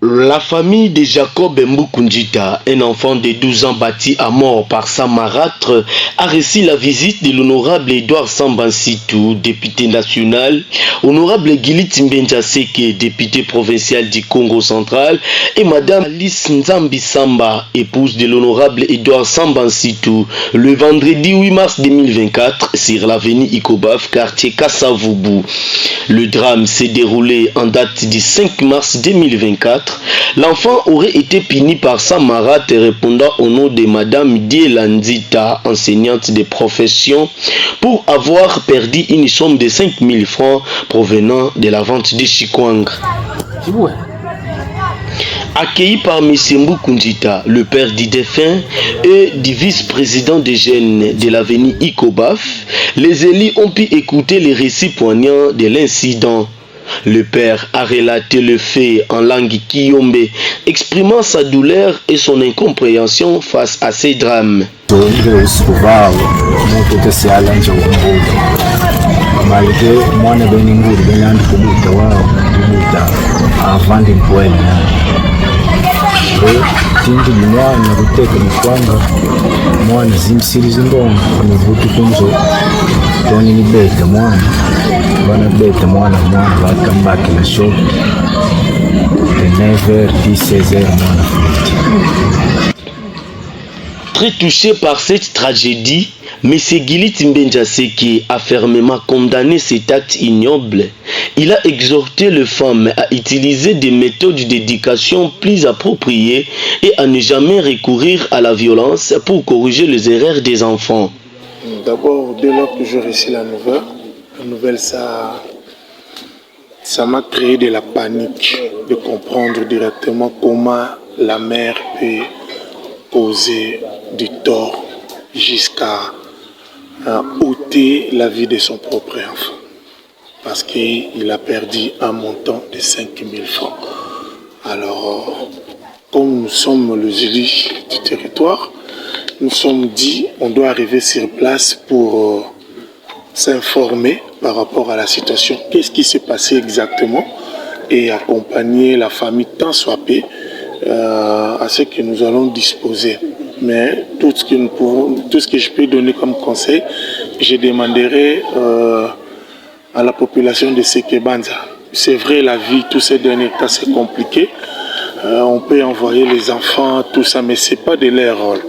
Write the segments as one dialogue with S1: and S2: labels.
S1: La famille de Jacob Mbukundjita, un enfant de 12 ans battu à mort par sa marâtre, a reçu la visite de l'honorable Edouard Sambansitou, député national, honorable Gilit Mbenja Seke, député provincial du Congo central, et madame Alice Nzambi Samba, épouse de l'honorable Edouard Sambansitou, le vendredi 8 mars 2024 sur l'avenue Ikobaf, quartier Kassavubu. Le drame s'est déroulé en date du 5 mars 2024. L'enfant aurait été puni par sa marâtre répondant au nom de madame Dielandita, enseignante de profession, pour avoir perdu une somme de 5 000 francs provenant de la vente de Chikwang. Accueilli par M. Mbukundjita, le père du défunt et du vice-président des jeunes de l'avenue Ikobaf, les élus ont pu écouter les récits poignants de l'incident. Le père a relaté le fait en langue Kiyombe, exprimant sa douleur et son incompréhension face à ces drames.
S2: Tindu mwana guteka mikwanga mwana zimsiriza ndongo nivuta kunzo toni ni beta mwana bana beta mwana batambaki na shop de 9h 16h mwana.
S1: Très touché par cette tragédie, M. Gilit Mbenja Seke a fermement condamné cet acte ignoble. Il a exhorté les femmes à utiliser des méthodes d'éducation plus appropriées et à ne jamais recourir à la violence pour corriger les erreurs des enfants.
S3: D'abord, dès lors que j'ai reçu la nouvelle ça m'a créé de la panique de comprendre directement comment la mère peut causer du tort jusqu'à ôter la vie de son propre enfant. Parce qu'il a perdu un montant de 5 000 francs. Alors, comme nous sommes les élus du territoire, nous sommes dit on doit arriver sur place pour s'informer par rapport à la situation. Qu'est-ce qui s'est passé exactement et accompagner la famille tant soit peu à ce que nous allons disposer. Mais tout ce que je peux donner comme conseil, je demanderai à la population de Sekebanza. C'est vrai, la vie, tous ces derniers temps, c'est compliqué. On peut envoyer les enfants, tout ça, mais ce n'est pas de leur rôle.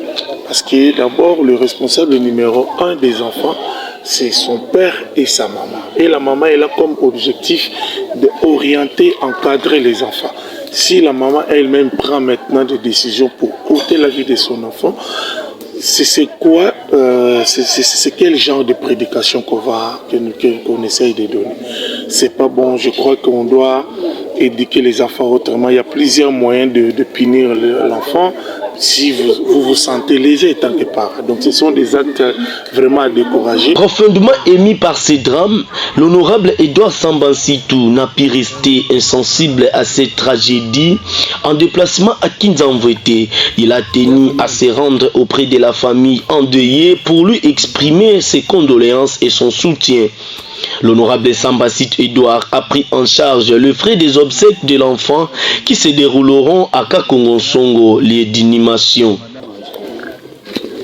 S3: Parce que d'abord, le responsable numéro 1 des enfants, c'est son père et sa maman. Et la maman, elle a comme objectif d'orienter, encadrer les enfants. Si la maman elle-même prend maintenant des décisions pour ôter la vie de son enfant, c'est quoi, c'est quel genre de prédication qu'on essaye de donner. C'est pas bon, je crois qu'on doit éduquer les enfants autrement. Il y a plusieurs moyens de punir l'enfant si vous vous sentez lésé tant que parent. Donc ce sont des actes vraiment à décourager.
S1: Profondément émis par ces drames, l'honorable Edouard Sambansitou n'a pu rester insensible à cette tragédie. En déplacement à Kinzamvete, il a tenu à se rendre auprès de la famille endeuillée pour lui exprimer ses condoléances et son soutien. L'honorable Sambansitou Edouard a pris en charge le frais des obsèques de l'enfant qui se dérouleront à Kakongonsongo, lieu d'inhumation.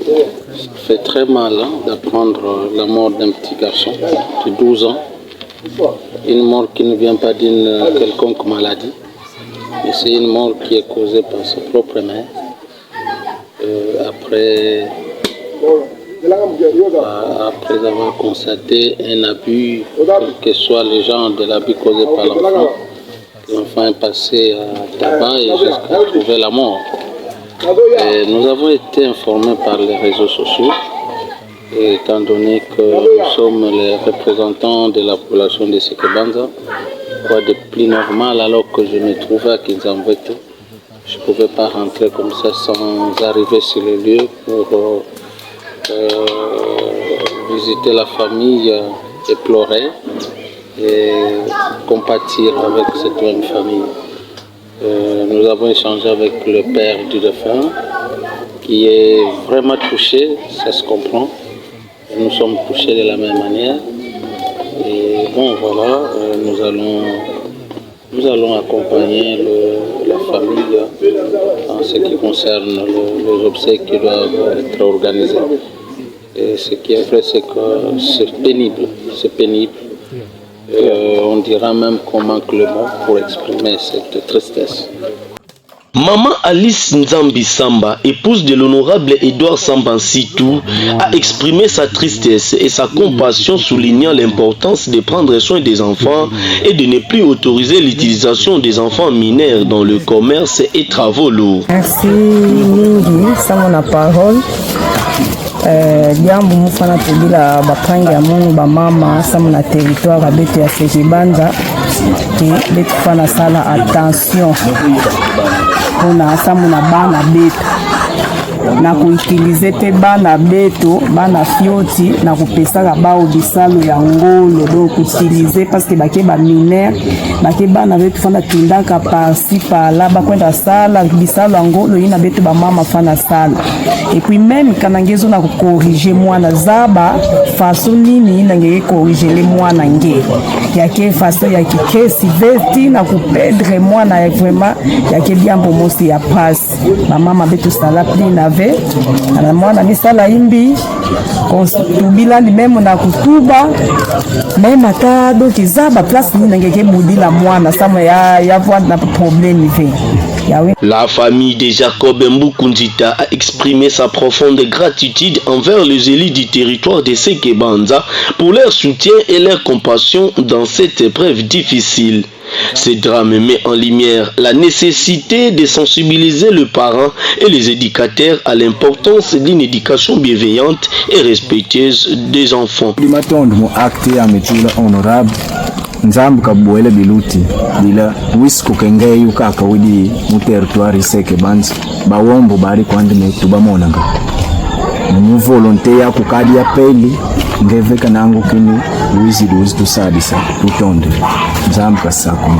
S4: Ça fait très mal d'apprendre la mort d'un petit garçon de 12 ans. Une mort qui ne vient pas d'une quelconque maladie, mais c'est une mort qui est causée par sa propre mère. Après avoir constaté un abus, quel que soit le genre de l'abus causé par l'enfant, l'enfant est passé à tabac et jusqu'à trouver la mort. Et nous avons été informés par les réseaux sociaux, et étant donné que nous sommes les représentants de la population de Sekebanza, quoi de plus normal alors que je me trouvais à Kinzamvete. Je ne pouvais pas rentrer comme ça sans arriver sur le lieu pour visiter la famille et pleurer et compatir avec cette même famille. Nous avons échangé avec le père du défunt qui est vraiment touché, ça se comprend. Nous sommes touchés de la même manière. Et bon, voilà, nous allons Nous allons accompagner la famille en ce qui concerne les obsèques qui doivent être organisés. Et ce qui est vrai, c'est que c'est pénible. C'est pénible. On dira même qu'on manque le mot pour exprimer cette tristesse.
S1: Maman Alice Nzambi Samba, épouse de l'honorable Edouard Samba Nsitu, a exprimé sa tristesse et sa compassion, soulignant l'importance de prendre soin des enfants et de ne plus autoriser l'utilisation des enfants mineurs dans le commerce et travaux lourds.
S5: Merci mingi, ça mon parole. Jambo mufana tubila bapangi ya mungu bamama samu na territoire abetu ya Sekibanda ki betu fana sala attention kuna samu na bana betu na kuutilize pe bana betu bana fioti na kupesaka bao bisalo ya ngolo donc utiliser parce que bake ba mineur bake bana betu fana tindaka parci par là ba kwenda sala bisalo ya ngolo ina betu ba mama fana sala et puis même kanangezo na corriger mwana zaba façon nini nangeke corriger le mwana nge yake façon ya kikesi vesti na kupedre mwana ya vraiment yake bien pomosi ya passe ba mama betu sala pli na na mwana misala imbi tubila ni memo na kutuba mema ta donc izaba place ni ngeke budila mwana sama ya voix na problème ve.
S1: La famille de Jacob Mboukou Nzita a exprimé sa profonde gratitude envers les élus du territoire de Sekibanda pour leur soutien et leur compassion dans cette épreuve difficile. Ce drame met en lumière la nécessité de sensibiliser les parents et les éducateurs à l'importance d'une éducation bienveillante et respectueuse des enfants.
S2: Nzambu kabuele biluti bila wisku kengeyu kaka widi mu territoire Sekibanda bawombo bari kwandi metuba monanga mu volonté ya kukadi ya peli ngeveka nangu kini wizi tusadisa tutonde Nzambu kasako.